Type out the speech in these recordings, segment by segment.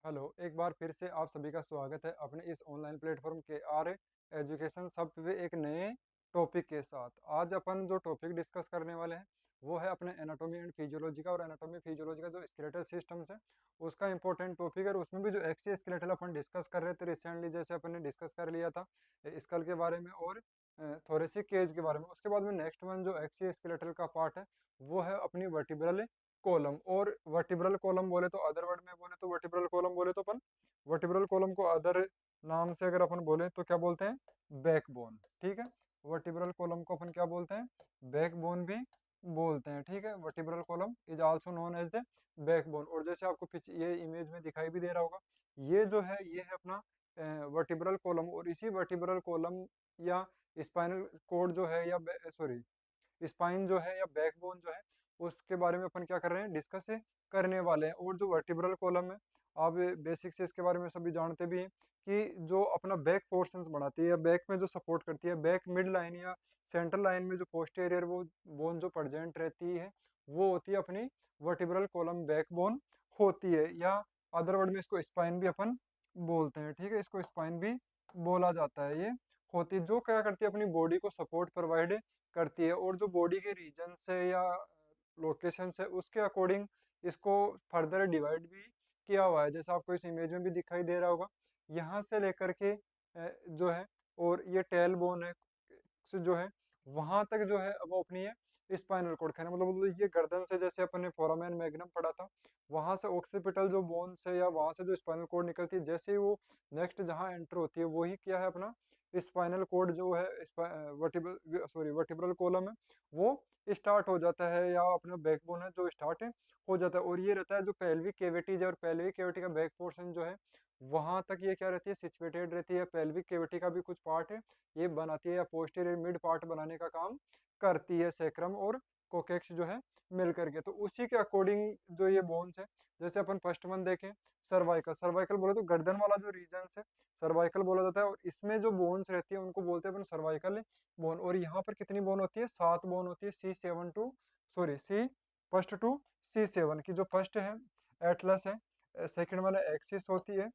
Hello, एक बार फिर से आप सभी का स्वागत है अपने इस ऑनलाइन प्लेटफॉर्म के आर एजुकेशन सब पे एक नए टॉपिक के साथ। आज अपन जो टॉपिक डिस्कस करने वाले हैं वो है अपने एनाटॉमी एंड फिजियोलॉजी का। और एनाटॉमी फिजियोलॉजी का जो स्केलेटल सिस्टम्स है उसका इंपॉर्टेंट टॉपिक है। और उसमें भी जो एक्सियल स्केलेटल अपन डिस्कस कर रहे थे रिसेंटली, जैसे अपन ने डिस्कस कर लिया था स्कल के बारे में और थोरेसिक केज के बारे में। उसके बाद में नेक्स्ट वन जो एक्सियल स्केलेटल का पार्ट है वो है अपनी वर्टिब्रल कॉलम। और वर्टिब्रल कॉलम बोले तो अदर वर्ड में बोले तो वर्टिब्रल कॉलम बोले तो अपन वर्टिब्रल कॉलम को अदर नाम से अगर अपन बोले तो क्या बोलते हैं, बैकबोन। ठीक है, वर्टिब्रल कॉलम को अपन क्या बोलते हैं, बैकबोन भी बोलते हैं। ठीक है, vertebral column is also known as the backbone. और जैसे आपको पीछे ये इमेज में दिखाई भी दे रहा होगा, ये जो है ये है अपना वर्टिब्रल कॉलम। और इसी वर्टिब्रल कॉलम या स्पाइनल कोड जो है या सॉरी स्पाइन जो है या बैकबोन जो है उसके बारे में अपन क्या कर रहे हैं, डिस्कस करने वाले हैं। और जो वर्टिब्रल कॉलम है आप बेसिक से इसके बारे में सभी जानते भी हैं कि जो अपना बैक पोर्शंस बनाती है, बैक में जो सपोर्ट करती है, बैक मिड लाइन या सेंट्रल लाइन में जो पोस्टीरियर वो बोन जो प्रेजेंट रहती है वो होती है अपनी वर्टिब्रल कॉलम बैकबोन होती है। या अदर वर्ड में इसको स्पाइन भी अपन बोलते हैं। ठीक है, इसको स्पाइन भी बोला जाता है। ये होती है जो क्या करती है, अपनी बॉडी को सपोर्ट प्रोवाइड करती है। और जो बॉडी के रीजन से या लोकेशन से उसके अकॉर्डिंग इसको फर्दर डिवाइड भी किया हुआ है, जैसे आपको इस इमेज में भी दिखाई दे रहा होगा। यहाँ से लेकर के जो है और ये टेल बोन है से जो है वहां तक जो है वो अपनी है स्पाइनल कॉर्ड। कहने मतलब ये गर्दन से जैसे अपन ने फोरामेन मैग्नम पढ़ा था, वहां से ऑक्सीपिटल जो बोन से या वहां से जो स्पाइनल कॉर्ड निकलती है, जैसे ही वो नेक्स्ट जहां एंटर होती है वही क्या है अपना स्पाइनल कॉर्ड जो है वर्टिब्रल कॉलम है वो स्टार्ट हो जाता है, या अपना बैकबोन है जो स्टार्ट हो जाता है। और ये रहता है जो पेल्विक कैविटीज है, और पेल्विक कैविटी का बैक पोर्शन जो है वहां तक ये क्या रहती है, सिचुएटेड रहती है। पेल्विक कैविटी का भी कुछ पार्ट है ये बनाती है, या पोस्टीरियर मिड पार्ट बनाने का काम करती है सेक्रम और कोकेक्स जो है मिल करके। तो उसी के अकॉर्डिंग जो ये बोन्स है, जैसे अपन फर्स्ट वन देखें सर्वाइकल। सर्वाइकल बोले तो गर्दन वाला जो रीजन है सर्वाइकल बोला जाता है। और इसमें जो बोन्स रहती है उनको बोलते हैं अपन सर्वाइकल बोन। और यहाँ पर कितनी बोन होती है, 7 बोन होती है। सी फर्स्ट टू C7 की जो फर्स्ट है एटलस है, सेकंड वाला एक्सिस होती है,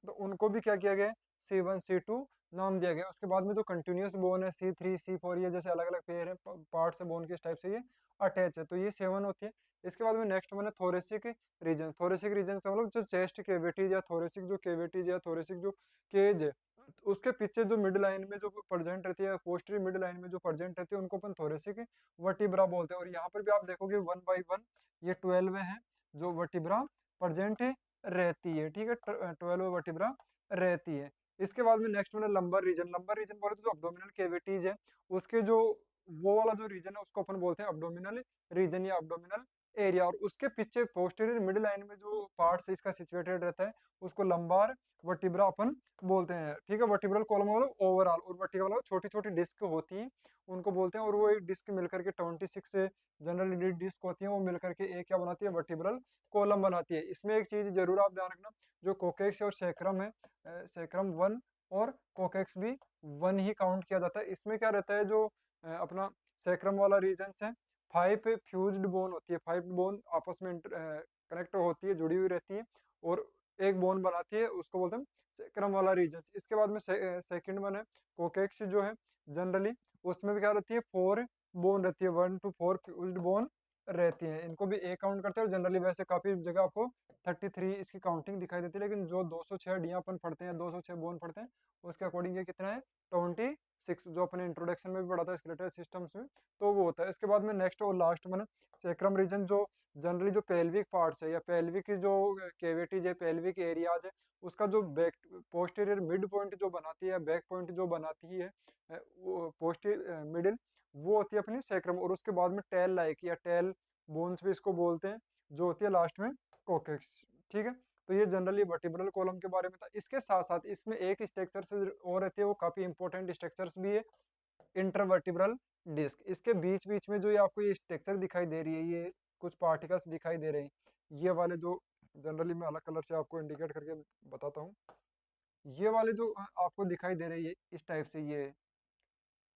तो उनको भी क्या किया गया है, C1 C2 नाम दिया गया। उसके बाद में जो कंटिन्यूस बोन है C3 C4, ये जैसे अलग अलग पेयर है पार्ट्स है बोन के, इस टाइप से ये अटैच है, तो ये 7 होती है। इसके बाद में नेक्स्ट वन है थोरेसिक रीजन। थोरेसिक रीजन से मतलब जो चेस्ट केविटीज या थोरेसिक जो केविटीज या थोरेसिक जो केज है उसके पीछे जो मिड लाइन में जो प्रेजेंट रहती है, पोस्टरी मिड लाइन में जो प्रेजेंट रहती है उनको अपन थोरेसिक वर्टिब्रा बोलते हैं। और यहाँ पर भी आप देखोगे 1 बाई 1 ये 12 है जो वर्टिब्रा प्रेजेंट रहती है। ठीक है, 12 वर्टिब्रा रहती है। इसके बाद में नेक्स्ट में लंबर रीजन। लंबर रीजन बोले तो जो अब्डोमिनल कैविटीज है उसके जो वो वाला जो रीजन है उसको अपन बोलते हैं अब्डोमिनल रीजन या अब्डोमिनल एरिया। और उसके पीछे पोस्टीरियर मिड लाइन में जो पार्ट इसका सिचुएटेड रहता है उसको लंबार वर्टिब्रा अपन बोलते हैं। ठीक है, वर्टिब्रल कॉलम मतलब ओवरऑल, और वर्टिब्रल छोटी छोटी डिस्क होती है उनको बोलते हैं। और वो एक डिस्क मिलकर के 26 से जनरल डिस्क होती है, वो मिलकर के एक क्या बनाती है, वर्टिब्रल कॉलम बनाती है। इसमें एक चीज जरूर आप ध्यान रखना, जो कोकेक्स और सेक्रम है, सेक्रम 1 और कोकेक्स भी 1 ही काउंट किया जाता है। इसमें क्या रहता है, जो अपना सेक्रम वाला रीजन है 5 फ्यूज्ड बोन होती है, 5 बोन आपस में कनेक्ट होती है, जुड़ी हुई रहती है और एक बोन बनाती है, उसको बोलते हैं सेक्रम वाला रीजन। इसके बाद में सेकंड वन है कोकेक्स जो है जनरली उसमें भी क्या रहती है, 4 बोन रहती है, 1 to 4 फ्यूज्ड बोन रहती है। इनको भी ए काउंट करते हैं। और जनरली वैसे काफी जगह आपको 33 इसकी काउंटिंग दिखाई देती है, लेकिन जो 206 हड्डियां अपन पढ़ते हैं, 206 बोन पढ़ते हैं, उसके अकॉर्डिंग ये कितना है, 26, जो अपने इंट्रोडक्शन में भी पढ़ा था स्केलेटल सिस्टम्स में, तो वो होता है। इसके बाद में नेक्स्ट और लास्ट में सेक्रम रीजन, जो जनरली जो पेल्विक पार्ट्स है या पेल्विक की जो केविटीज है, पेल्विक एरियाज है, उसका जो बैक पोस्टीरियर मिड पॉइंट जो बनाती है, बैक पॉइंट जो बनाती है, वो पोस्टीरियर मिडिल वो होती है अपनी सेक्रम। और उसके बाद में टेल लाइक या टेल बोन्स भी इसको बोलते हैं, जो होती है लास्ट में कोकेक्स। ठीक है, तो ये जनरली वर्टिब्रल कॉलम के बारे में था। इसके साथ साथ इसमें एक स्ट्रक्चर से और रहती है, वो काफी इंपॉर्टेंट स्ट्रक्चर्स भी है, इंटरवर्टिब्रल डिस्क। इसके बीच बीच में जो ये आपको ये स्ट्रक्चर दिखाई दे रही है, ये कुछ पार्टिकल्स दिखाई दे रहे हैं, ये वाले जो जनरली मैं अलग कलर से आपको इंडिकेट करके बताता हूँ, ये वाले जो आपको दिखाई दे रहे हैं इस टाइप से ये,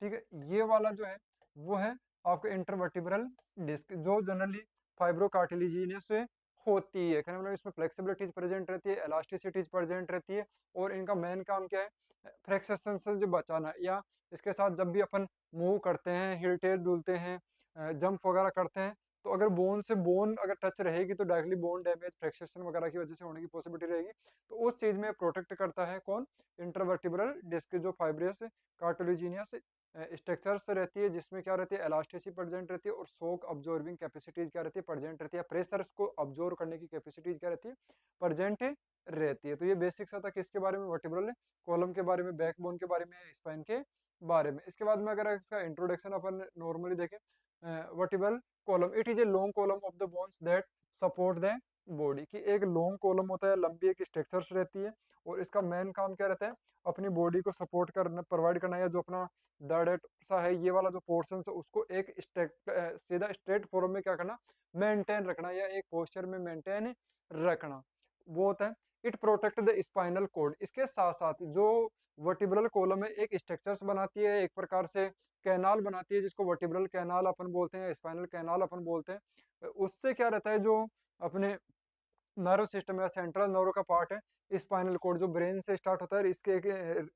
ठीक है, ये वाला जो है वो है आपका इंटरवर्टिब्रल डिस्क, जो जनरली फाइब्रोकार्टिलिजिनस से होती है। कहने का मतलब इसमें फ्लेक्सिबिलिटीज प्रेजेंट रहती है, इलास्टिसिटीज प्रेजेंट रहती है, और इनका मेन काम क्या है, फ्रिक्शन से जो बचाना, या इसके साथ जब भी अपन मूव करते हैं, हिल टेल डूलते हैं, जंप वगैरह करते हैं, तो अगर बोन से बोन अगर टच रहेगी तो डायरेक्टली बोन डैमेज फ्रैक्चरेशन वगैरह की वजह से होने की पॉसिबिलिटी रहेगी। तो उस चीज में प्रोटेक्ट करता है कौन, इंटरवर्टिब्रल डिस्क, जो फाइब्रियस कार्टिलेजिनियस स्ट्रक्चर्स रहती है, जिसमें क्या रहती है, इलास्टिसिटी प्रेजेंट रहती है, और शॉक अब्जॉर्बिंग कैपेसिटीज क्या रहती है, प्रेजेंट रहती है, प्रेशर्स को अब्जॉर्व करने की कैपेसिटीज क्या रहती है, प्रेजेंट रहती है। तो ये बेसिक सा था किसके बारे में, वर्टिब्रल कॉलम के बारे में, बैकबोन के बारे में, स्पाइन के बारे में। इसके बाद में अगर इसका इंट्रोडक्शन अपन नॉर्मली देखें, vertebral column, it is a long column of the bones that support the body, की एक लॉन्ग कॉलम होता है, लंबी एक स्ट्रक्चर्स रहती है, और इसका मेन काम क्या रहता है, अपनी बॉडी को सपोर्ट करना, प्रोवाइड करना, या जो अपना दर्द सा है ये वाला जो पोर्शन है उसको एक सीधा स्ट्रेट फॉर्म में क्या करना, मेंटेन रखना, या एक पोस्चर में मेंटेन रखना, वो होता है। It protect the spinal cord, इसके साथ साथ जो वर्टिब्रल कॉलम है एक स्ट्रक्चर्स बनाती है, एक प्रकार से कैनाल बनाती है, जिसको वर्टिब्रल कैनाल अपन बोलते हैं, स्पाइनल कैनाल अपन बोलते हैं। उससे क्या रहता है, जो अपने नर्व सिस्टम या सेंट्रल नर्व का पार्ट है, स्पाइनल कोड जो ब्रेन से स्टार्ट होता है, इसके एक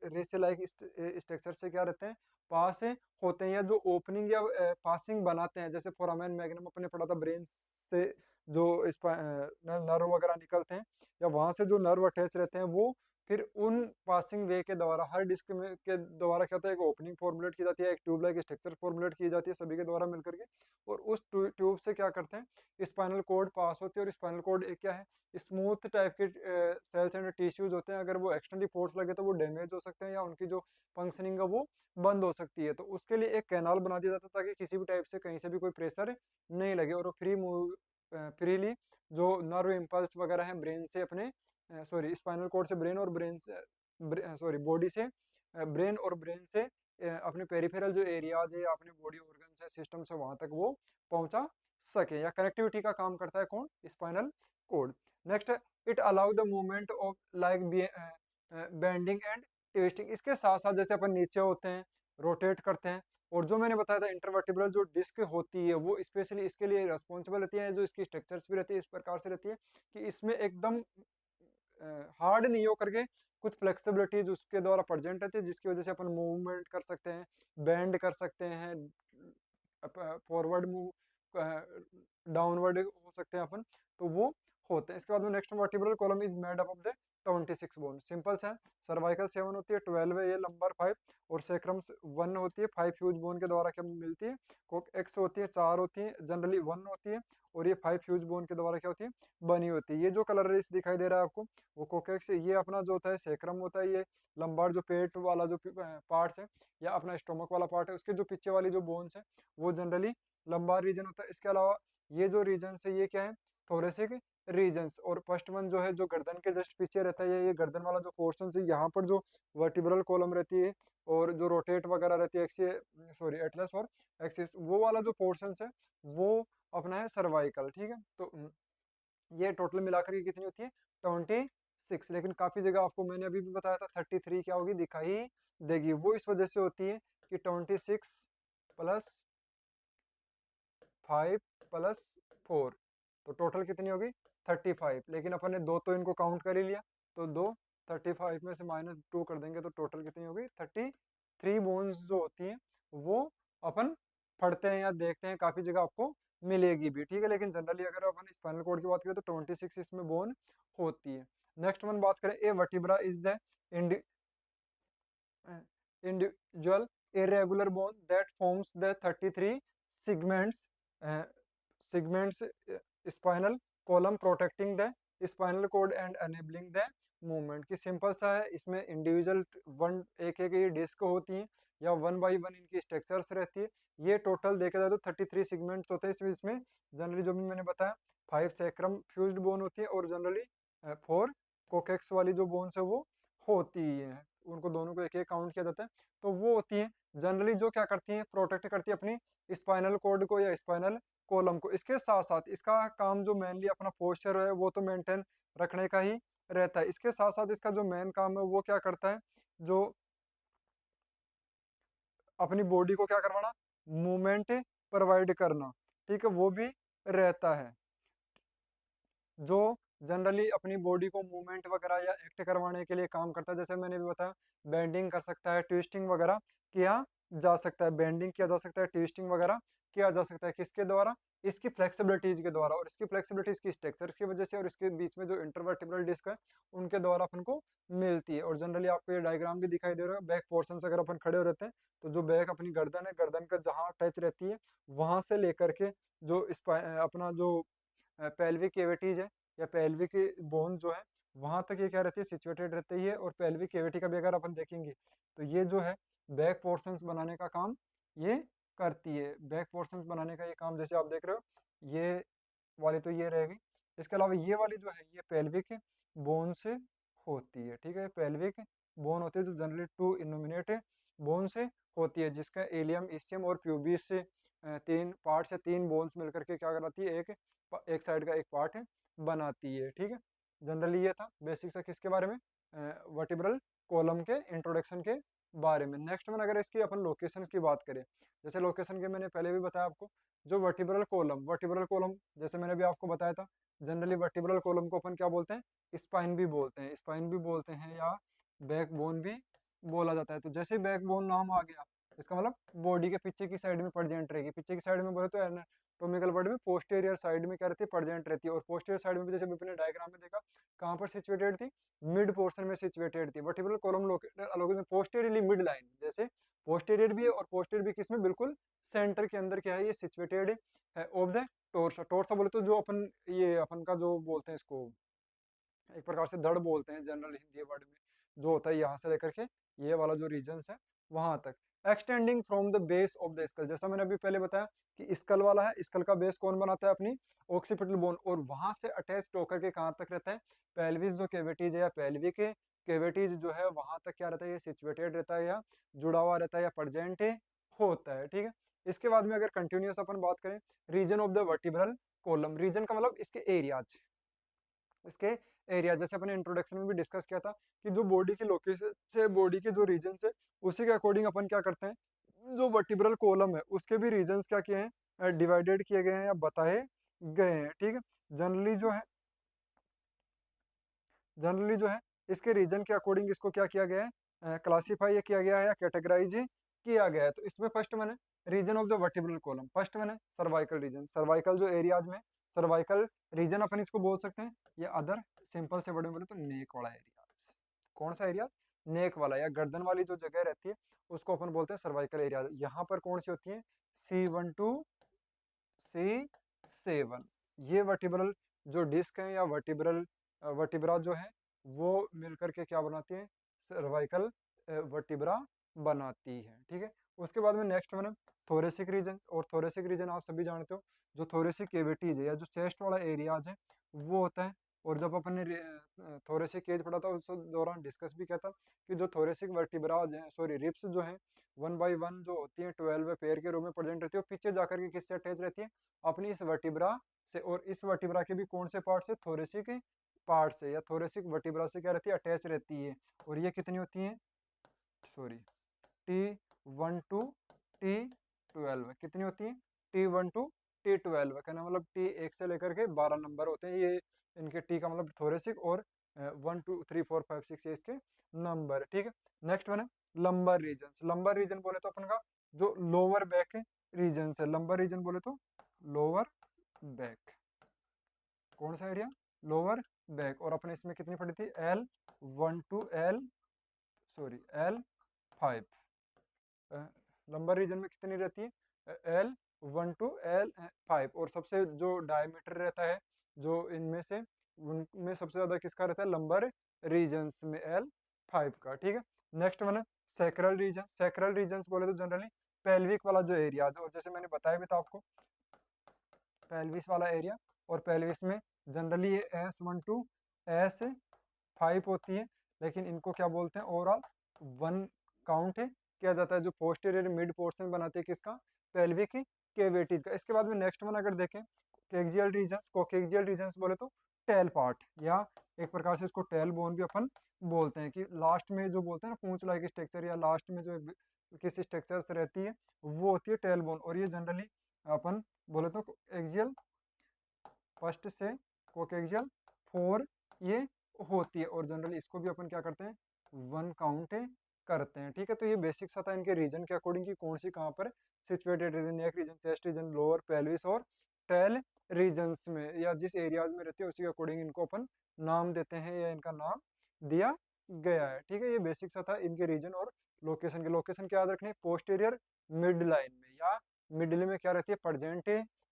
रेसे लाइक स्ट्रक्चर से क्या रहते हैं, पास होते हैं, या जो ओपनिंग या पासिंग बनाते हैं, जैसे फोरामेन मैग्नम अपने पढ़ा था, ब्रेन से जो नर्व वगैरह निकलते हैं, या वहां से जो नर्व अटैच रहते हैं, वो फिर उन पासिंग वे के द्वारा हर डिस्क में के द्वारा क्या होता है, एक ओपनिंग फॉर्मुलेट की जाती है, एक ट्यूब लाइक स्ट्रक्चर फॉर्मुलेट की जाती है सभी के द्वारा मिलकर के, और उस ट्यूब से क्या करते हैं, स्पाइनल कोड पास होती है। और स्पाइनल कोड एक क्या है, स्मूथ टाइप के सेल्स एंड टिश्यूज होते हैं, अगर वो एक्सटर्नली फोर्स लगे तो वो डैमेज हो सकते हैं, या उनकी जो फंक्शनिंग है वो बंद हो सकती है। तो उसके लिए एक कैनाल बना दिया जाता है, ताकि किसी भी टाइप से कहीं से भी कोई प्रेशर नहीं लगे, और फ्रीली जो नर्व इम्पल्स वगैरह हैं ब्रेन से अपने, सॉरी स्पाइनल कोड से ब्रेन, और ब्रेन से सॉरी बॉडी से ब्रेन, और ब्रेन से अपने पेरिफेरल जो एरियाज है, या अपने बॉडी ऑर्गन्स है, सिस्टम से वहां तक वो पहुंचा सके, या कनेक्टिविटी का काम करता है कौन, spinal cord. Next, it allow the movement of like bending and twisting, इसके साथ साथ जैसे अपन नीचे होते हैं, रोटेट करते हैं, और जो मैंने बताया था इंटरवर्टिब्रल जो डिस्क होती है वो स्पेशली इसके लिए रिस्पॉन्सिबल रहती है, जो इसकी स्ट्रक्चर्स भी रहती है इस प्रकार से रहती है कि इसमें एकदम हार्ड नहीं हो करके कुछ फ्लेक्सिबिलिटीज उसके द्वारा प्रेजेंट रहती है, जिसकी वजह से अपन मूवमेंट कर सकते हैं, बेंड कर सकते हैं, फॉरवर्ड मूव, डाउनवर्ड हो सकते हैं अपन, तो वो होते हैं। इसके बाद में next vertebral column is made up of the 26 bone, simple सा है, सर्वाइकल 7 होती है, 12 है ये नंबर 5, और सेक्रम 1 होती है, 5 फ्यूज बोन के द्वारा क्या मिलती है, कोक्स होती है, 4 होती है, जनरली 1 होती है, और ये 5 फ्यूज बोन के द्वारा क्या होती है, बनी होती है। ये जो कलर रेस दिखाई दे रहा है आपको, वो कोकेक्स, ये अपना जो होता है सेक्रम होता है, ये लंबार जो पेट वाला जो पार्ट्स है, या अपना स्टोमक वाला पार्ट है, उसके जो पीछे वाली जो बोन्स है वो जनरली लंबार रीजन होता है। इसके अलावा ये जो रीजन है ये क्या है, थोरेसिक रीजन्स, और फर्स्ट वन जो है जो गर्दन के जस्ट पीछे रहता है, ये गर्दन वाला जो पोर्शन है, यहाँ पर जो वर्टिब्रल कॉलम रहती है, और जो रोटेट वगैरह रहती है एक्सिस, सॉरी एटलस और एक्सिस, वो वाला जो पोर्शन है वो अपना है सर्वाइकल, ठीक है। तो ये टोटल मिलाकर के कितनी होती है, 26, लेकिन काफी जगह आपको मैंने अभी भी बताया था 33 क्या होगी, दिखाई देगी, वो इस वजह से होती है कि 26 प्लस 5 प्लस 4, तो टोटल कितनी होगी 35, लेकिन अपन ने दो तो इनको काउंट कर ही लिया, तो दो 35 में से -2 कर देंगे, तो टोटल कितनी होगी 33 बोन्स जो होती हैं वो अपन पढ़ते हैं या देखते हैं, काफी जगह आपको मिलेगी भी, ठीक है। लेकिन जनरली अगर अपन स्पाइनल कोड की बात करें तो 26 इसमें बोन होती है। नेक्स्ट वन बात करें, a vertebra is the individual irregular bone that forms the 33 segments segments spinal column protecting the spinal cord and enabling the movement की, सिंपल सा है, इसमें इंडिविजुअल वन एक एक ये डिस्क होती हैं, या 1 बाई 1 इनकी स्ट्रक्चर्स रहती है। ये टोटल देखा जाए तो 33 सेगमेंट्स होते हैं, इसमें जनरली जो भी मैंने बताया 5 सैक्रम फ्यूज्ड बोन होती है, और जनरली 4 कोकेक्स वाली जो बोन्स है वो होती है, उनको दोनों को एक एक काउंट किया जाता है। तो वो होती है जनरली जो क्या करती है, प्रोटेक्ट करती है अपनी स्पाइनल कोड को या स्पाइनल कॉलम को। इसके साथ साथ इसका काम जो मेनली अपना पोस्चर है वो तो मेंटेन रखने का ही रहता है, इसके साथ साथ इसका जो मेन काम है वो क्या करता है, जो अपनी बॉडी को क्या करवाना, मूवमेंट प्रोवाइड करना, ठीक है, वो भी रहता है। जो जनरली अपनी बॉडी को मूवमेंट वगैरह या एक्ट करवाने के लिए काम करता है। जैसे मैंने भी बताया, बेंडिंग कर सकता है, ट्विस्टिंग वगैरह किया जा सकता है, बेंडिंग किया जा सकता है, ट्विस्टिंग वगैरह किया जा सकता है, किसके द्वारा? इसकी फ्लेक्सिबिलिटीज के द्वारा, और इसकी फ्लेक्सिबिलिटीज की स्ट्रक्चर की वजह से, और इसके बीच में जो इंटरवर्टिब्रल डिस्क है उनके द्वारा अपन को मिलती है। और जनरली आपको ये डायग्राम भी दिखाई दे रहा है, बैक पोर्शन अगर अपन खड़े हो रहते हैं तो जो बैक अपनी गर्दन है, गर्दन का जहाँ टच रहती है वहां से लेकर के जो अपना जो पेल्विक कैविटीज है या पेल्विक बोन जो है वहां तक ये क्या रहती है, सिचुएटेड रहती है। और पेल्विक कैविटी का भी अगर अपन देखेंगे तो ये जो है बैक पोर्शंस बनाने का काम ये करती है। बैक पोर्शंस बनाने का ये काम, जैसे आप देख रहे हो ये वाली तो ये रहेगी। इसके अलावा ये वाली जो है ये पेल्विक बोन से होती है, ठीक है। पेल्विक बोन होती है जो जनरली टू इनोमिनेट बोन से होती है, जिसका एलियम, इसियम और प्यूबिस से तीन पार्ट से तीन बोन्स मिलकर के क्या कराती है, एक साइड का एक पार्ट बनाती है, ठीक है। जनरली ये था बेसिक सा किसके बारे में, वर्टिब्रल कॉलम के इंट्रोडक्शन के बारे में। नेक्स्ट में अगर इसकी अपन लोकेशन की बात करें, जैसे लोकेशन के मैंने पहले भी बताया आपको, जो वर्टिब्रल कॉलम जैसे मैंने भी आपको बताया था, जनरली वर्टिब्रल कॉलम को अपन क्या बोलते हैं, स्पाइन भी बोलते हैं, स्पाइन भी बोलते हैं या बैकबोन भी बोला जाता है। तो जैसे ही बैकबोन नाम आ गया, इसका मतलब बॉडी के पीछे की साइड में प्रेजेंट रहेगी। पीछे की साइड में बोले तो एनाटोमिकल वर्ड में पोस्टीरियर साइड में क्या रहती है, प्रेजेंट रहती है। और पोस्टीरियर साइड में भी जैसे अपने डायग्राम में देखा कहाँ पर सिचुएटेड थी, मिड पोर्शन में सिचुएटेड थी। Vertebral column location posteriorly mid line, जैसे पोस्टीरियर भी है और पोस्टीरियर भी किसमें, बिल्कुल सेंटर के अंदर क्या है, ये सिचुएटेड है ऑफ द टोर्सा। टोर्सा बोले तो जो अपन ये अपन का जो बोलते हैं इसको, एक प्रकार से धड़ बोलते हैं जनरल हिंदी वर्ड में, जो होता है यहाँ से लेकर के ये वाला जो रीजन है वहां तक, extending from the base of the skull. जैसा मैंने अभी पहले बताया कि स्कल वाला है, स्कल का बेस कौन बनाता है, अपनी ऑक्सीपिटल बोन, और वहां से अटैच होकर के कहाँ तक रहता है, पेल्विस जो कैविटीज है या पेल्विक कैविटीज जो है वहां तक क्या रहता है, ये सिचुएटेड रहता है या जुड़ा हुआ रहता है या प्रेजेंट होता है, ठीक है। इसके बाद में अगर कंटिन्यूस अपन बात करें, region of the vertebral column, region का मतलब इसके एरियाज, इसके एरिया, जैसे अपने इंट्रोडक्शन में भी डिस्कस किया था कि जो बॉडी की लोकेशन से, बॉडी के जो रीजन है उसी के अकॉर्डिंग अपन क्या करते हैं, जो वर्टिब्रल कॉलम है उसके भी रीजन्स क्या किए हैं, डिवाइडेड किए गए हैं या बताए गए हैं, ठीक है। जनरली जो है जनरली जो है इसके रीजन के अकॉर्डिंग इसको क्या किया गया है, क्लासीफाई किया गया है या कैटेगराइज किया गया है। तो इसमें फर्स्ट मैंने region of the vertebral column, first मैंने सर्वाइकल रीजन, सर्वाइकल जो एरियाज में सर्वाइकल रीजन अपन इसको बोल सकते हैं, या अदर सिंपल से वर्ड में बोले तो नेक वाला एरिया। कौन सा एरिया, नेक वाला या गर्दन वाली जो जगह रहती है उसको अपन बोलते हैं सर्वाइकल एरिया। यहाँ पर कौन सी होती है, C1 to C7, ये वर्टिब्रल जो डिस्क है या वर्टिब्रल वर्टिब्रा जो है वो मिलकर के क्या बनाती है, सर्वाइकल वर्टिब्रा बनाती है, ठीक है। उसके बाद में नेक्स्ट मैंने थोरेसिक रीजन, और थोरेसिक रीजन आप सभी जानते हो, जो थोरेसिक कैविटीज है या जो चेस्ट वाला एरियाज है वो होता है। और जब अपन ने थोरेसिक केज पढ़ा था उस दौरान डिस्कस भी किया था कि जो थोरेसिक वर्टिब्राज हैं, सॉरी रिब्स जो हैं, 1 by 1 जो होती है 12 पेयर के रूप में प्रेजेंट रहती है, और पीछे जाकर के किससे अटैच रहती है, अपनी इस वर्टिब्रा से। और इस वर्टिब्रा के भी कौन से पार्ट से, थोरेसिक पार्ट से या थोरेसिक वर्टिब्रा से क्या रहती है, अटैच रहती है। और ये कितनी होती है, सॉरी T1 to T12 कितनी होती है, T1 to T12, कहना मतलब T1 से लेकर के 12 नंबर होते हैं ये इनके, T का मतलब थोरेसिक, और 1 2 3 4 5 6 ये इसके नंबर, ठीक है। नेक्स्ट वन है लंबर रीजन। लंबर रीजन बोले तो अपन का जो लोअर बैक रीजन है, लंबर रीजन बोले तो लोअर बैक, कौन सा एरिया, लोअर बैक। और अपने इसमें कितनी पड़ी थी, L1 to L5, lumbar region में कितनी रहती है, L1 to L5। और सबसे जो डायमीटर रहता है जो इनमें से, उनमें सबसे ज्यादा किसका रहता है, लंबर रीजन्स में L5 का, ठीक है। नेक्स्ट वन है सैक्रल रीजन। सैक्रल रीजन्स बोले तो जनरली पेल्विक वाला जो एरिया, जो जैसे मैंने बताया भी था आपको, पेल्विस वाला एरिया। और पेल्विस में जनरली ये S1 to S5 होती है, लेकिन इनको क्या बोलते हैं, ओवरऑल 1 काउंट किया जाता है, जो पोस्टीरियर मिड पोर्शन बनाते हैं किसका, पेल्विक कैविटीज का। इसके बाद में नेक्स्ट वन अगर देखें, कोक्सियल रीजन्स, कोक्सियल रीजन्स बोले तो टेल पार्ट, या एक प्रकार से इसको टेल बोन भी अपन बोलते हैं, कि लास्ट में जो बोलते हैं ना पूंछ लाइक स्ट्रक्चर, या लास्ट में जो किसी स्ट्रक्चर से रहती है वो होती है टेल बोन। और ये जनरली अपन बोले तो एक्सियल फर्स्ट से कोकेक्सियल 4 ये होती है, और जनरली इसको भी अपन क्या करते हैं 1 काउंट करते हैं। ठीक है, तो ये बेसिक सा था इनके रीजन के अकॉर्डिंग की कौन सी कहाँ पर situated region, neck region, chest region, lower pelvis और टेल रीजन्स में, या जिस एरियाज में रहती है उसी के अकॉर्डिंग इनको अपन नाम देते हैं या इनका नाम दिया गया है। ठीक है, ये बेसिक सा था इनके रीजन और लोकेशन के। लोकेशन क्या याद रखनी है, पोस्टीरियर मिड लाइन में या मिडिल में क्या रहती है, प्रजेंट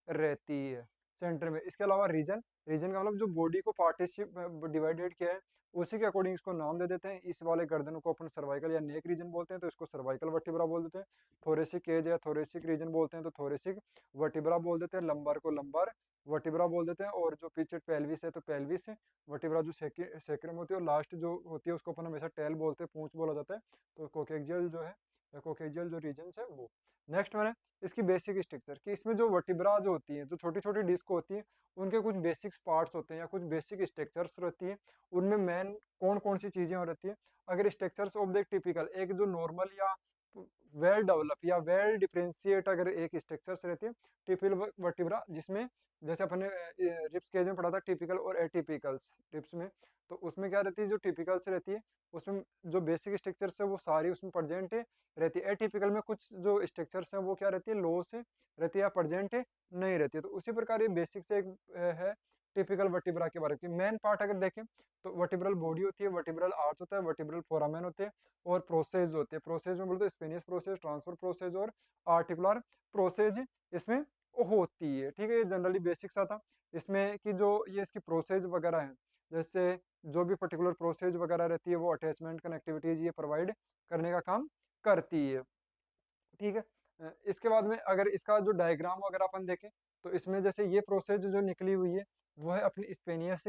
रहती है सेंटर में। इसके अलावा रीजन, रीजन का मतलब जो बॉडी को पार्टिशिप डिवाइडेड किया है उसी के अकॉर्डिंग इसको नाम दे देते हैं। इस वाले गर्दन को अपन सर्वाइकल या नेक रीजन बोलते हैं तो इसको सर्वाइकल वर्टिब्रा बोल देते हैं। थोरेसिक केज या थोरेसिक रीजन बोलते हैं तो थोरेसिक वर्टिब्रा बोल देते हैं। लंबर को लंबर वर्टिब्रा बोल देते हैं, और जो पीछे पेल्विस है तो पेल्विस वर्टिब्रा जो सेक्रम होती है, और लास्ट जो होती है उसको अपन हमेशा टेल बोलते हैं, पूंछ बोला जाता है। तो कोकेक्सियल जो है, कोकेक्सियल जो रीजन है वो। नेक्स्ट मैंने इसकी बेसिक स्ट्रक्चर कि इसमें जो वर्टिब्रा जो होती है, जो छोटी छोटी डिस्क होती है, उनके कुछ बेसिक पार्ट्स होते हैं या कुछ बेसिक स्ट्रक्चर्स रहती है। उनमें मेन कौन कौन सी चीजें रहती है, अगर स्ट्रक्चर्स ऑफ द टिपिकल, एक जो नॉर्मल या वेल डेवलप या वेल डिफरेंशिएट अगर एक स्ट्रक्चर्स रहती है टिपिकल वर्टिब्रा, जिसमें जैसे अपने रिप्स केज में पढ़ा था टिपिकल और एटिपिकल्स रिप्स में, तो उसमें क्या रहती है, जो टिपिकल्स रहती है उसमें जो बेसिक स्ट्रक्चर्स है वो सारी उसमें प्रेजेंट रहती है। एटिपिकल में कुछ जो स्ट्रक्चर्स हैं वो क्या रहती है, लो से रहती है या प्रेजेंट नहीं रहती है। तो उसी प्रकार ये बेसिक से एक है टिपिकल वर्टिब्रा के बारे में। मेन पार्ट अगर देखें तो वर्टिब्रल बॉडी होती है, वर्टिब्रल आर्च होता है, वर्टिब्रल फोरामेन होते हैं, और प्रोसेस होते हैं। प्रोसेस में बोलते हैं स्पेनियस प्रोसेस, ट्रांसफर प्रोसेस और आर्टिकुलर प्रोसेस इसमें होती है। ठीक है, ये जनरली बेसिक सा था इसमें कि जो ये इसकी प्रोसेस वगैरह है, जैसे जो भी पर्टिकुलर प्रोसेस वगैरह रहती है वो अटैचमेंट कनेक्टिविटीज ये प्रोवाइड करने का काम करती है। ठीक है, इसके बाद में अगर इसका जो डायग्राम वगैरह अपन देखें तो इसमें जैसे ये प्रोसेस जो निकली हुई है वो है अपनी स्पेनियस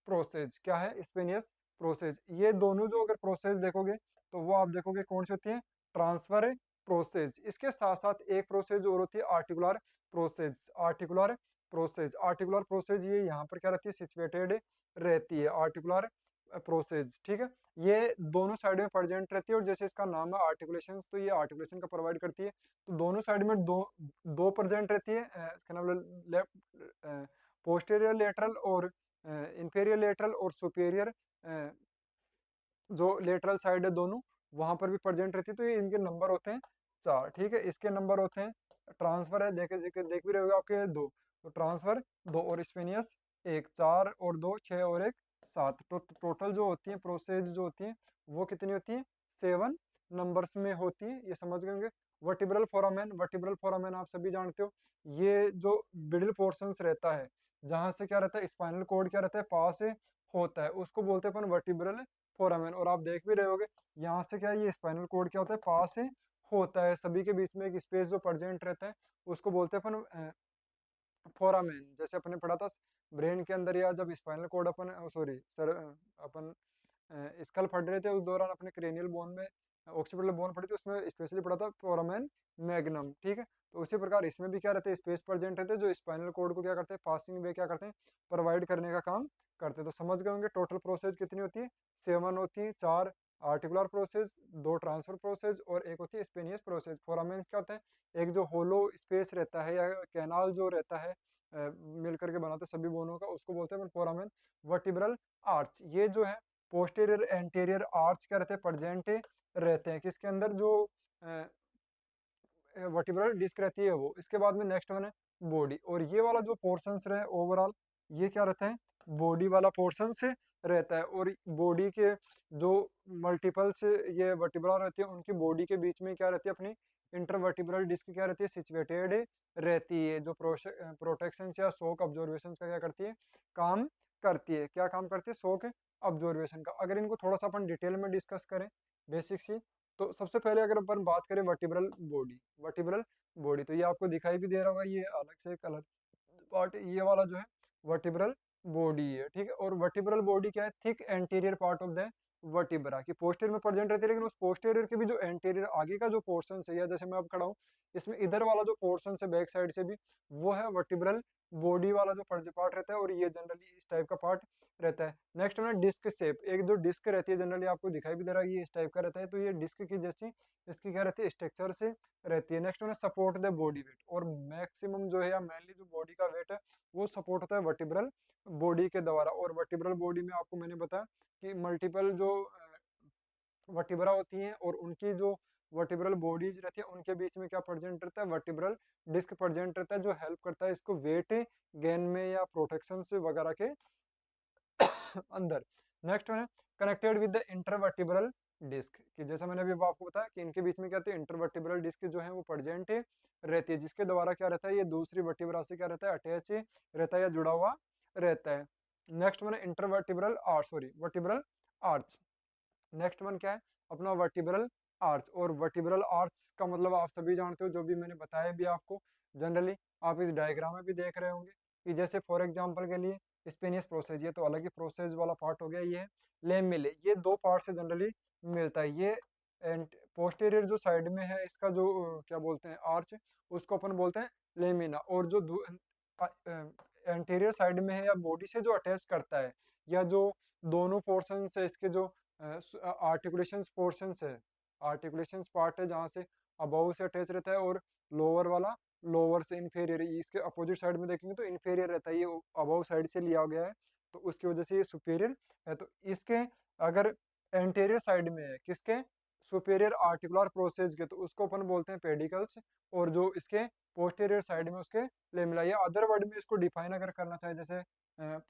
प्रोसेस। क्या है, स्पेनियस प्रोसेस। ये दोनों जो अगर प्रोसेस देखोगे तो वो आप देखोगे कौन सी होती है, ट्रांसफर प्रोसेस। इसके साथ साथ एक प्रोसेस और होती है articular process. Articular process, articular process ये यहाँ पर क्या रहती है, सिचुएटेड रहती है आर्टिकुलर प्रोसेस। ठीक है, ये दोनों साइड में प्रेजेंट रहती है, और जैसे इसका नाम है आर्टिकुलेशन, तो ये आर्टिकुलेशन का प्रोवाइड करती है। तो दोनों साइड में दो दो प्रेजेंट रहती है, इसका नाम लेफ्ट पोस्टीरियर लेटरल और इंफीरियर लेटरल, और सुपीरियर जो लेटरल साइड है दोनों वहां पर भी प्रेजेंट रहती है। तो ये इनके नंबर होते हैं 4। ठीक है, इसके नंबर होते हैं, ट्रांसफर है देख भी रहे होगे आपके 2, तो ट्रांसफर 2 और स्पेनियस 1, 4 और 2 6 और 1 7। तो टोटल जो होती है प्रोसेस जो होती है वो कितनी होती है, 7 नंबर्स में होती है। ये समझ गए होंगे। वर्टिब्रल फोरामेन, वर्टिब्रल फोरामेन आप सभी जानते हो, ये जो मिडिल पोर्शंस रहता है जहां से क्या रहता है, स्पाइनल कॉर्ड क्या रहता है पास होता है, उसको बोलते हैं अपन वर्टिब्रल फोरामेन। और आप देख भी रहे होगे यहाँ से क्या है, ये स्पाइनल कॉर्ड क्या होता है पास होता है, सभी के बीच में एक स्पेस जो प्रेजेंट रहता है उसको बोलते हैं अपन फोरामेन। जैसे अपने पढ़ा था ब्रेन के अंदर, या जब स्पाइनल कॉर्ड अपन सॉरी सर अपन स्कल फट रहे थे उस दौरान अपने क्रेनियल बोन में ऑक्सीपिटल बोन फटी थी, उसमें स्पेशली पढ़ा था फोरामेन मैग्नम। ठीक है, तो उसी प्रकार इसमें भी क्या रहते हैं, स्पेस प्रेजेंट रहते हैं जो स्पाइनल कॉर्ड को क्या करते हैं, पासिंग वे क्या करते हैं, प्रोवाइड करने का काम करते हैं। तो समझ गए होंगे टोटल प्रोसेस कितनी होती है, 7 होती है। 4 आर्टिकुलर प्रोसेस, 2 ट्रांसफर प्रोसेस और एक होती है स्पेनियस प्रोसेस। फोरामेन क्या होता है, एक जो होलो स्पेस रहता है या कैनाल जो रहता है मिल करके बनाते सभी बोनों का, उसको बोलते हैं फोरामेन। वर्टिब्रल आर्च, ये जो है पोस्टीरियर एंटीरियर आर्च क्या रहते हैं, प्रेजेंट रहते हैं किसके अंदर, जो वर्टिब्रल डिस्क रहती है वो। इसके बाद में नेक्स्ट वन है बॉडी, और ये वाला जो पोर्शंस रहे ओवरऑल ये क्या रहता है, बॉडी वाला पोर्शन से रहता है। और बॉडी के जो मल्टीपल्स ये वर्टिब्रा रहती है उनकी बॉडी के बीच में क्या रहती है, अपनी इंटरवर्टिब्रल डिस्क क्या रहती है, सिचुएटेड रहती है, जो प्रोटेक्शन या शॉक ऑब्जर्वेशन का क्या करती है, काम करती है। क्या काम करती है, शॉक ऑब्जर्वेशन का। अगर इनको थोड़ा सा अपन डिटेल में डिस्कस करें बेसिक सी, तो सबसे पहले अगर अपन बात करें वर्टिब्रल बॉडी, वर्टिब्रल बॉडी तो ये आपको दिखाई भी दे रहा होगा, ये अलग से कलर पार्ट ये वाला जो है वर्टिब्रल बॉडी है। ठीक है, और वर्टिब्रल बॉडी क्या है, thick anterior part of the vertebra की पोस्टीरियर में प्रेजेंट रहती है, लेकिन उस पोस्टीरियर के भी जो एंटीरियर आगे का जो पोर्शन है, या जैसे मैं अब खड़ा हूँ इसमें इधर वाला जो पोर्शन है बैक साइड से भी, वो है वर्टिब्रल बॉडी वाला जो पार्ट रहता है, और ये जनरली इस टाइप का पार्ट रहता है। नेक्स्ट है डिस्क शेप, एक जो डिस्क रहती है जनरली आपको दिखाई भी दे रहा है, ये इस टाइप का रहता है, तो ये डिस्क की जैसी इसकी क्या रहती है स्ट्रक्चर से रहती है। नेक्स्ट है सपोर्ट द बॉडी वेट, और मैक्सिमम जो है या मेनली जो बॉडी का वेट है वो सपोर्ट होता है वर्टिब्रल बॉडी के द्वारा। और वर्टिब्रल बॉडी में आपको मैंने बताया कि मल्टीपल जो वर्टिब्रा होती हैं, और उनकी जो वर्टिब्रल बॉडीज रहती है उनके बीच में क्या प्रेजेंट रहता है, वर्टिब्रल डिस्क प्रेजेंट रहता है, जो हेल्प करता है इसको वेट गेन में या प्रोटेक्शन से वगैरह के अंदर। नेक्स्ट है connected with the intervertebral disc, कि जैसा मैंने अभी आपको बताया कि इनके बीच में क्या होती है, इंटरवर्टिब्रल डिस्क जो है वो प्रेजेंट रहती है, जिसके द्वारा क्या रहता है, ये दूसरी वर्टिब्रा से क्या रहता है, अटैच रहता है या जुड़ा हुआ रहता है। Next one intervertebral arch, sorry vertebral arch. Next one क्या है अपना वर्टिब्रल आर्च, और वर्टिब्रल आर्च का मतलब आप सभी जानते हो, जो भी मैंने बताया भी आपको जनरली आप इस डायग्राम में भी देख रहे होंगे, कि जैसे फॉर एग्जांपल के लिए स्पेनियस प्रोसेस, ये तो अलग ही प्रोसेस वाला पार्ट हो गया, ये है लेमिले, ये दो पार्ट से जनरली मिलता है। ये पोस्टीरियर जो साइड में है इसका जो क्या बोलते हैं आर्च, उसको अपन बोलते हैं लेमिना, और जो एंटीरियर साइड में है या बॉडी से जो अटैच करता है, या जो दोनों पोर्शन से इसके जो आर्टिकुलेशंस पोर्शंस है, आर्टिकुलेशंस पार्ट है जहाँ से अबव से अटैच रहता है, और लोअर वाला लोअर से इन्फेरियर, इसके अपोजिट साइड में देखेंगे तो इन्फेरियर रहता है, ये अबव साइड से लिया गया है तो उसकी वजह से ये सुपेरियर है। तो इसके अगर एंटीरियर साइड में है किसके, सुपेरियर आर्टिकुलर प्रोसेस के, तो उसको अपन बोलते हैं पेडिकल्स, और जो इसके पोस्टीरियर साइड में उसके लेमिला, या अदर वर्ड में इसको डिफाइन अगर करना चाहे, जैसे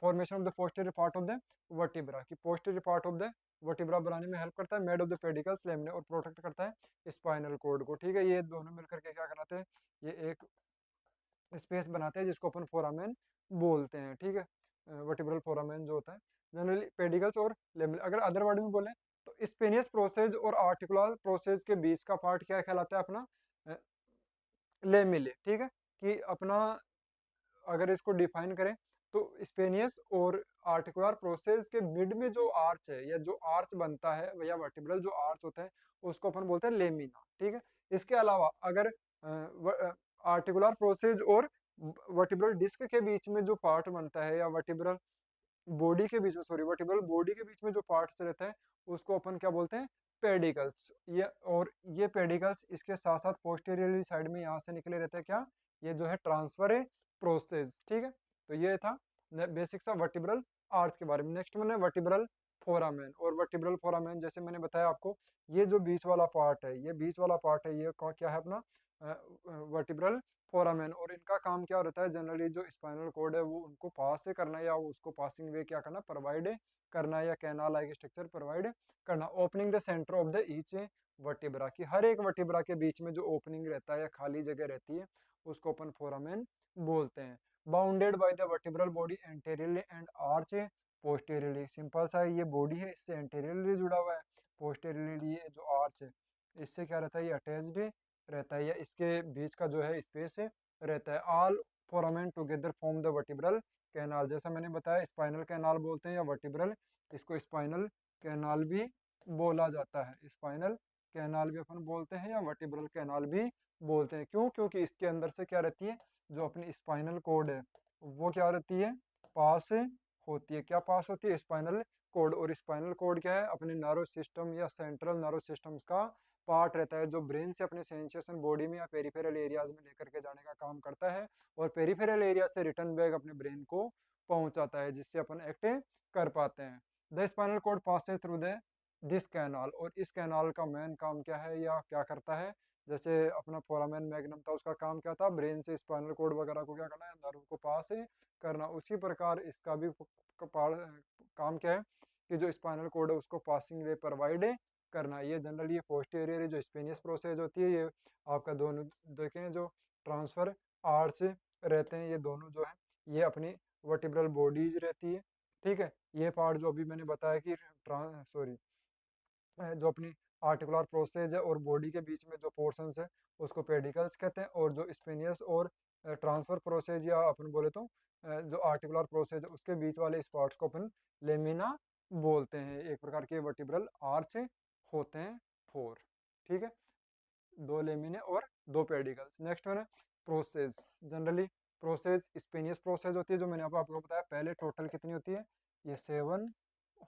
formation of the posterior part of the vertebra, की posterior part of the vertebra बनाने में हेल्प करता है, made of the pedicles laminae, और प्रोटेक्ट करता है स्पाइनल कोड को। ठीक है, ये दोनों मिलकर के क्या कराते हैं, ये एक स्पेस बनाते हैं जिसको अपन फोरामेन बोलते हैं। ठीक है, वर्टिब्रल फोरामेन जो होता है जनरली पेडिकल्स और लेमिने। अगर अदर वर्ड में बोले तो स्पेनियस प्रोसेस और आर्टिकुलर प्रोसेस के बीच का पार्ट क्या कहलाता है अपना, लेमिले। ठीक है, कि अपना अगर इसको डिफाइन करें तो स्पेनियस और आर्टिकुलर प्रोसेस के मिड में जो आर्च है, या जो आर्च बनता है या वर्टिब्रल जो आर्च होता है उसको अपन बोलते हैं लेमिना। ठीक है, इसके अलावा अगर आर्टिकुलर प्रोसेस और वर्टिब्रल डिस्क के बीच में जो पार्ट बनता है, या वर्टिब्रल बॉडी के बीच में, सॉरी वर्टिब्रल बॉडी के बीच में जो पार्ट्स रहता है उसको अपन क्या बोलते हैं, पेडिकल्स। ये और ये पेडिकल्स इसके साथ साथ पोस्टीरियरली साइड में यहाँ से निकले रहते हैं क्या, ये जो है ट्रांसफर प्रोसेस। ठीक है, तो ये था बेसिक सा वर्टिब्रल आर्च के बारे में। नेक्स्ट मैंने वर्टिब्रल फोरामेन, और वर्टिब्रल फोरामेन जैसे मैंने बताया आपको, ये जो बीच वाला पार्ट है, ये बीच वाला पार्ट है, ये क्या है अपना वर्टिब्रल फोरामेन, और इनका काम क्या रहता है जनरली, जो स्पाइनल कोड है वो उनको पास से करना, या उसको पासिंग वे क्या करना, प्रोवाइड करना, या कैनाल लाइक स्ट्रक्चर प्रोवाइड करना। Opening the centre of the each vertebra, की हर एक वर्टिब्रा के बीच में जो ओपनिंग रहता है या खाली जगह रहती है उसको अपन फोरामेन बोलते हैं। Bounded by the vertebral body anteriorly and arch posteriorly, simple सा ये बॉडी है इससे एंटेरियरली जुड़ा हुआ है, पोस्टेरियरली ये जो आर्च है इससे क्या रहता है, ये अटैच्ड रहता है, या इसके बीच का जो है स्पेस रहता है। All foramen together form the vertebral canal, जैसा मैंने बताया स्पाइनल कैनाल बोलते हैं या वर्टिब्रल, इसको स्पाइनल कैनाल भी बोला जाता है, स्पाइनल कैनाल भी अपन बोलते हैं या वर्टिब्रल कैनाल भी बोलते हैं। क्यों, क्योंकि इसके अंदर से क्या रहती है, जो अपनी स्पाइनल कोड है वो क्या रहती है, पास होती है। क्या पास होती है, स्पाइनल कोड। और स्पाइनल कोड क्या है, अपने नर्व सिस्टम या सेंट्रल नर्व सिस्टम्स का पार्ट रहता है, जो ब्रेन से अपने सेंसेशन बॉडी में या पेरिफेरल एरियाज में लेकर के जाने का काम करता है, और पेरिफेरल एरिया से रिटर्न बैक अपने ब्रेन को पहुंचाता है, जिससे अपन एक्ट कर पाते हैं। The spinal cord passes through the this canal, और इस कैनाल का मेन काम क्या है या क्या करता है, जैसे अपना फोरामेन मैग्नम था उसका काम क्या था, ब्रेन से स्पाइनल कोड वगैरह को क्या करना है, नर्व को पास करना। उसी प्रकार इसका भी काम क्या है, कि जो स्पाइनल कोड है उसको पासिंग वे प्रोवाइड करना। ये जनरली ये पोस्टीरियर जो स्पेनियस प्रोसेस होती है, ये आपका दोनों देखें जो ट्रांसफर आर्च रहते हैं, ये दोनों जो है ये अपनी वर्टिब्रल बॉडीज रहती है। ठीक है, ये पार्ट जो अभी मैंने बताया कि सॉरी जो अपनी आर्टिकुलर प्रोसेस है और बॉडी के बीच में जो पोर्शंस है उसको पेडिकल्स कहते हैं, और जो स्पेनियस और ट्रांसफर प्रोसेस या अपन बोले तो जो आर्टिकुलर प्रोसेस है उसके बीच वाले इस पार्ट्स को अपन लेमिना बोलते हैं। एक प्रकार के वर्टिब्रल आर्च होते हैं 4। ठीक है, 2 लेमिने और 2 पेडिकल्स। नेक्स्ट वन है प्रोसेस। जनरली प्रोसेस स्पेनियस प्रोसेस होती है, जो मैंने आपको बताया पहले। टोटल कितनी होती है, ये 7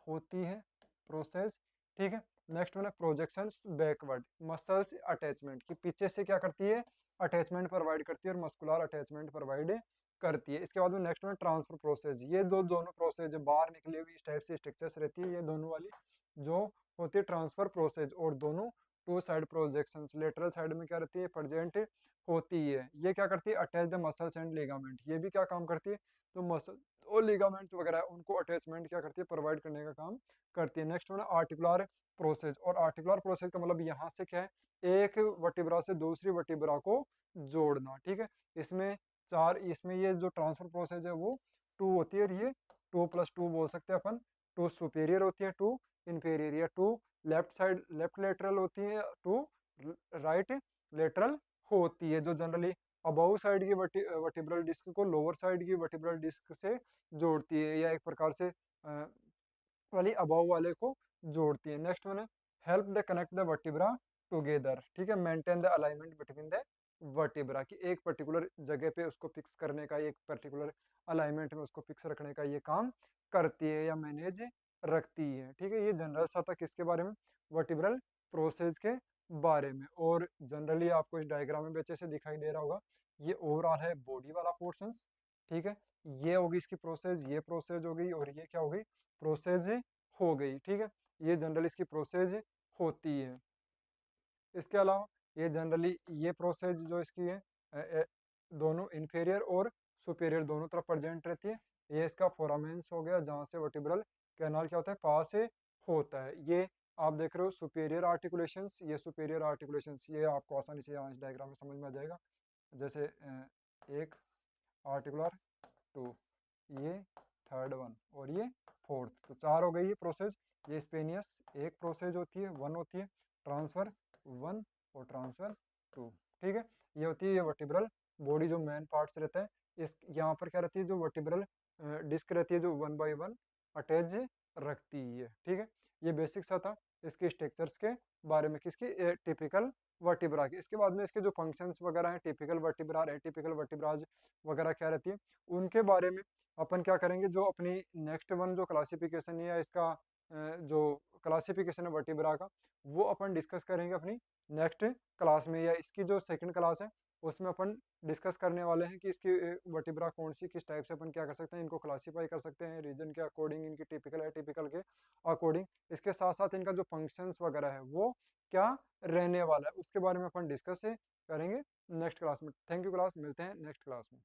होती है प्रोसेस। ठीक है, नेक्स्ट वन है प्रोजेक्शंस बैकवर्ड। मसल्स अटैचमेंट की पीछे से क्या करती है, अटैचमेंट प्रोवाइड करती है और मस्कुलर अटैचमेंट प्रोवाइड करती है। इसके बाद में नेक्स्ट वन ट्रांसफर प्रोसेस। ये दोनों प्रोसेस जो बाहर निकली हुई इस टाइप से स्ट्रक्चर्स रहती है, ये दोनों वाली जो होती है ट्रांसफर प्रोसेस। और दोनों two side projections, lateral side में क्या रहती है, प्रेजेंट होती है। ये क्या करती है, attach the muscles and ligament. ये भी क्या काम करती है, तो मसल और लिगामेंट्स वगैरह उनको अटैचमेंट क्या करती है, प्रोवाइड करने का काम करती है। Next one articular process. और आर्टिकुलर प्रोसेस का मतलब यहाँ से क्या है, एक वर्टिब्रा से दूसरी वर्टिब्रा को जोड़ना। ठीक है, इसमें इसमें ये जो ट्रांसफर प्रोसेस है वो 2 होती है, और ये 2+2 बोल सकते हैं अपन। 2 सुपेरियर होती है, 2 इंफेरियर। या 2 लेफ्ट साइड लेफ्ट लेटरल होती है, 2 राइट लेटरल होती है, जो जनरली अबव साइड की वर्टिब्रल डिस्क को लोअर साइड की वर्टिब्रल डिस्क से जोड़ती है, या एक प्रकार से वाली अबव वाले को जोड़ती है। नेक्स्ट वन है help the connect the vertebra together. ठीक है, maintain the alignment between the vertebra की एक पर्टिकुलर जगह पे उसको फिक्स करने का, एक पर्टिकुलर अलाइनमेंट में उसको फिक्स रखने का ये काम करती है या मैनेज रखती है। ठीक है, ये जनरल सा था किसके बारे में, वर्टिब्रल प्रोसेस के बारे में। और जनरली आपको इस डायग्राम में भी अच्छे से दिखाई दे रहा होगा, ये ओवरऑल है बॉडी वाला पोर्शन। ठीक है, ये होगी इसकी प्रोसेस, ये प्रोसेस हो गई, और ये क्या हो गई, प्रोसेस हो गई। ठीक है, ये जनरली इसकी प्रोसेस होती है। इसके अलावा ये जनरली ये प्रोसेस जो इसकी है दोनों इन्फेरियर और सुपेरियर दोनों तरफ प्रेजेंट रहती है। ये इसका फोरामेंस हो गया, जहाँ से वर्टिब्रल कैनाल क्या होता है, पास से होता है। ये आप देख रहे हो सुपेरियर आर्टिकुलेशंस, ये सुपेरियर आर्टिकुलेशंस, ये आपको आसानी से यहाँ इस डायग्राम में समझ में आ जाएगा। जैसे एक आर्टिकुलर 2, ये थर्ड वन, और ये फोर्थ, तो 4 हो गई ये प्रोसेस। ये स्पेनियस एक प्रोसेस होती है, 1 होती है, ट्रांसफर 1 और ट्रांसफर 2। ठीक है, ये होती है ये वर्टिब्रल बॉडी जो मेन पार्ट्स रहता है। इस यहाँ पर क्या रहती है, जो वर्टिब्रल डिस्क रहती है, जो 1 बाई 1 अटैच रखती है। ठीक है, ये बेसिक सा था इसके स्ट्रक्चर्स के बारे में, किसकी टिपिकल वर्टिब्रा की। इसके बाद में इसके जो फंक्शंस वगैरह हैं, टिपिकल वर्टिब्रा, एटिपिकल वर्टिब्राज वगैरह क्या रहती है, उनके बारे में अपन क्या करेंगे, जो अपनी नेक्स्ट वन जो क्लासिफिकेशन है, या इसका जो क्लासिफिकेशन है वर्टिब्रा का, वो अपन डिस्कस करेंगे अपनी नेक्स्ट क्लास में। या इसकी जो सेकंड क्लास है उसमें अपन डिस्कस करने वाले हैं कि इसकी वर्टिब्रा कौन सी, किस टाइप से अपन क्या कर सकते हैं, इनको क्लासीफाई कर सकते हैं रीजन के अकॉर्डिंग, इनकी टिपिकल है टिपिकल के अकॉर्डिंग। इसके साथ साथ इनका जो फंक्शंस वगैरह है वो क्या रहने वाला है, उसके बारे में अपन डिस्कस करेंगे नेक्स्ट क्लास में। थैंक यू क्लास, मिलते हैं नेक्स्ट क्लास में।